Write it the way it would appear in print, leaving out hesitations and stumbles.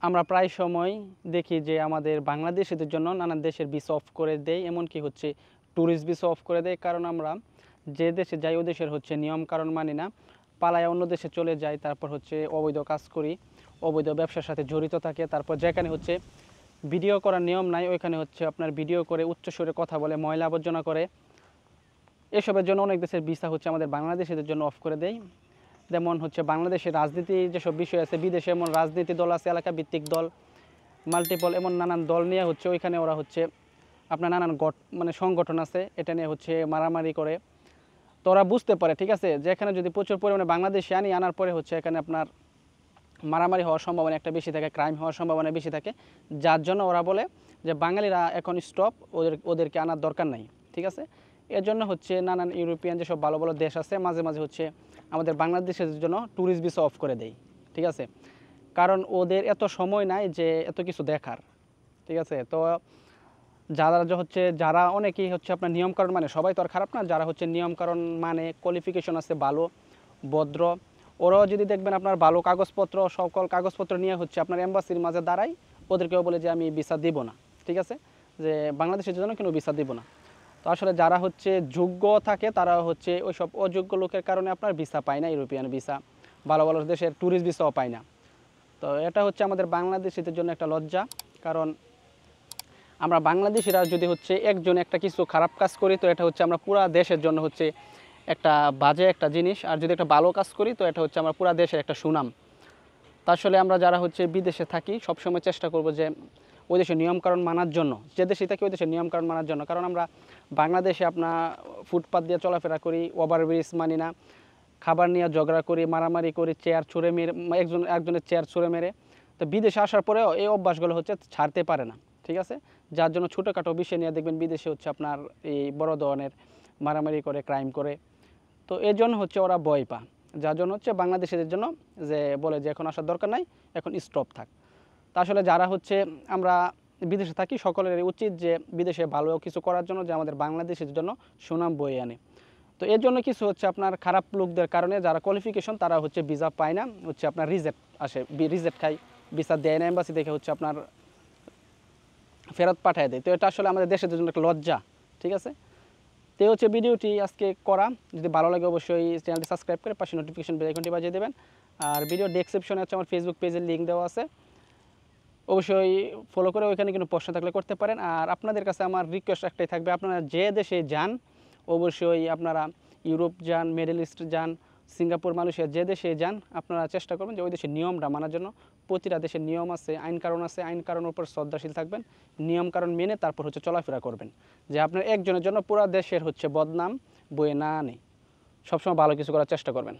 আমরা প্রায় সময় দেখি যে আমাদের বাংলাদেশিদের জন্য নানান দেশের ভিসা অফ করে দেয়, এমনকি হচ্ছে ট্যুরিস্ট ভিসা অফ করে দেয়। কারণ আমরা যে দেশে যাই ওই দেশের হচ্ছে নিয়ম কারণ মানি না, পালায় অন্য দেশে চলে যাই, তারপর হচ্ছে অবৈধ কাজ করি, অবৈধ ব্যবসার সাথে জড়িত থাকে। তারপর যেখানে হচ্ছে ভিডিও করার নিয়ম নাই ওইখানে হচ্ছে আপনার ভিডিও করে উচ্চস্বরে কথা বলে, ময়লা আবর্জনা করে। এসবের জন্য অনেক দেশের ভিসা হচ্ছে আমাদের বাংলাদেশিদের জন্য অফ করে দেয়। যেমন হচ্ছে বাংলাদেশের রাজনীতি যেসব বিষয় আছে, বিদেশে এমন রাজনীতি দল আছে, এলাকা ভিত্তিক দল, মাল্টিপল, এমন নানান দল নিয়ে হচ্ছে ওইখানে ওরা হচ্ছে আপনার নানান মানে সংগঠন আছে, এটা নিয়ে হচ্ছে মারামারি করে। তো ওরা বুঝতে পারে ঠিক আছে যে এখানে যদি প্রচুর পরিমাণে বাংলাদেশি আনার পরে হচ্ছে এখানে আপনার মারামারি হওয়ার সম্ভাবনা একটা বেশি থাকে, ক্রাইম হওয়ার সম্ভাবনা বেশি থাকে। যার জন্য ওরা বলে যে বাঙালিরা এখন স্টপ, ওদেরকে আনার দরকার নাই। ঠিক আছে, এর জন্য হচ্ছে নানান ইউরোপিয়ান যেসব ভালো ভালো দেশ আছে মাঝে মাঝে হচ্ছে আমাদের বাংলাদেশের জন্য ট্যুরিস্ট ভিসা অফ করে দেয়। ঠিক আছে, কারণ ওদের এত সময় নাই যে এত কিছু দেখার। ঠিক আছে, তো যারা অনেকেই হচ্ছে আপনার নিয়মকানুন মানে, সবাই তো আর খারাপ না, যারা হচ্ছে নিয়মকানুন মানে, কোয়ালিফিকেশন আছে ভালো, ভদ্র, ওরাও যদি দেখবেন আপনার ভালো কাগজপত্র, সকল কাগজপত্র নিয়ে হচ্ছে আপনার এম্বাসির মাঝে দাঁড়ায়, ওদেরকেও বলে যে আমি ভিসা দিব না। ঠিক আছে, যে বাংলাদেশের জন্য কোনো ভিসা দিব না। তো আসলে যারা হচ্ছে যোগ্য থাকে তারা হচ্ছে ওই সব অযোগ্য লোকের কারণে আপনার ভিসা পায় না, ইউরোপিয়ান ভিসা, ভালো ভালো দেশের ট্যুরিস্ট ভিসাও পায় না। তো এটা হচ্ছে আমাদের বাংলাদেশিদের জন্য একটা লজ্জা। কারণ আমরা বাংলাদেশিরা যদি হচ্ছে একজন একটা কিছু খারাপ কাজ করি, তো এটা হচ্ছে আমরা পুরা দেশের জন্য হচ্ছে একটা বাজে একটা জিনিস। আর যদি একটা ভালো কাজ করি, তো এটা হচ্ছে আমরা পুরা দেশের একটা সুনাম। তা আসলে আমরা যারা হচ্ছে বিদেশে থাকি সবসময় চেষ্টা করব যে ওই দেশের নিয়মকানুন মানার জন্য, যে দেশে থাকি ওই দেশের নিয়মকানুন মানার জন্য। কারণ আমরা বাংলাদেশে আপনার ফুটপাত দিয়ে চলাফেরা করি, ওভারব্রিজ মানি না, খাবার নিয়ে ঝগড়া করি, মারামারি করি, চেয়ার ছুঁড়ে মেরে, একজনের চেয়ার ছুঁড়ে মেরে। তো বিদেশে আসার পরেও এই অভ্যাসগুলো হচ্ছে ছাড়তে পারে না। ঠিক আছে, যার জন্য ছোটোখাটো বিষয় নিয়ে দেখবেন বিদেশে হচ্ছে আপনার এই বড় ধরনের মারামারি করে, ক্রাইম করে। তো এর জন্য হচ্ছে ওরা ভয় পায়, যার জন্য হচ্ছে বাংলাদেশিদের জন্য যে বলে যে এখন আসার দরকার নাই, এখন স্টপ থাক। তা আসলে যারা হচ্ছে আমরা বিদেশে থাকি সকলের উচিত যে বিদেশে ভালো কিছু করার জন্য, যে আমাদের বাংলাদেশের জন্য সুনাম বয়ে আনে। তো এর জন্য কিছু হচ্ছে আপনার খারাপ লোকদের কারণে যারা কোয়ালিফিকেশন তারা হচ্ছে ভিসা পায় না, হচ্ছে আপনার রিজেক্ট আসে, রিজেক্ট খায়, ভিসা দেয় না এম্বাসি থেকে, হচ্ছে আপনার ফেরত পাঠিয়ে দেয়। তো এটা আসলে আমাদের দেশের জন্য একটা লজ্জা। ঠিক আছে, তো হচ্ছে ভিডিওটি আজকে করা, যদি ভালো লাগে অবশ্যই চ্যানেলটি সাবস্ক্রাইব করে পাশে নোটিফিকেশন বেল আইকনটি বাজিয়ে দেবেন। আর ভিডিও ডেসক্রিপশনে হচ্ছে আমার ফেসবুক পেজের লিঙ্ক দেওয়া আছে, অবশ্যই ফলো করে ওইখানে কোনো প্রশ্ন থাকলে করতে পারেন। আর আপনাদের কাছে আমার রিকোয়েস্ট একটাই থাকবে, আপনারা যে দেশে যান অবশ্যই আপনারা ইউরোপ যান, মিডল ইস্ট যান, সিঙ্গাপুর, মালয়েশিয়া, যে দেশে যান আপনারা চেষ্টা করবেন যে ওই দেশের নিয়মটা মানার জন্য। প্রতিটা দেশের নিয়ম আছে, আইন কারণ আছে, আইন কারণের উপর শ্রদ্ধাশীল থাকবেন, নিয়ম কারণ মেনে তারপর হচ্ছে চলাফেরা করবেন, যে আপনার একজনের জন্য পুরো দেশের হচ্ছে বদনাম বয়ে না আনে। সবসময় ভালো কিছু করার চেষ্টা করবেন।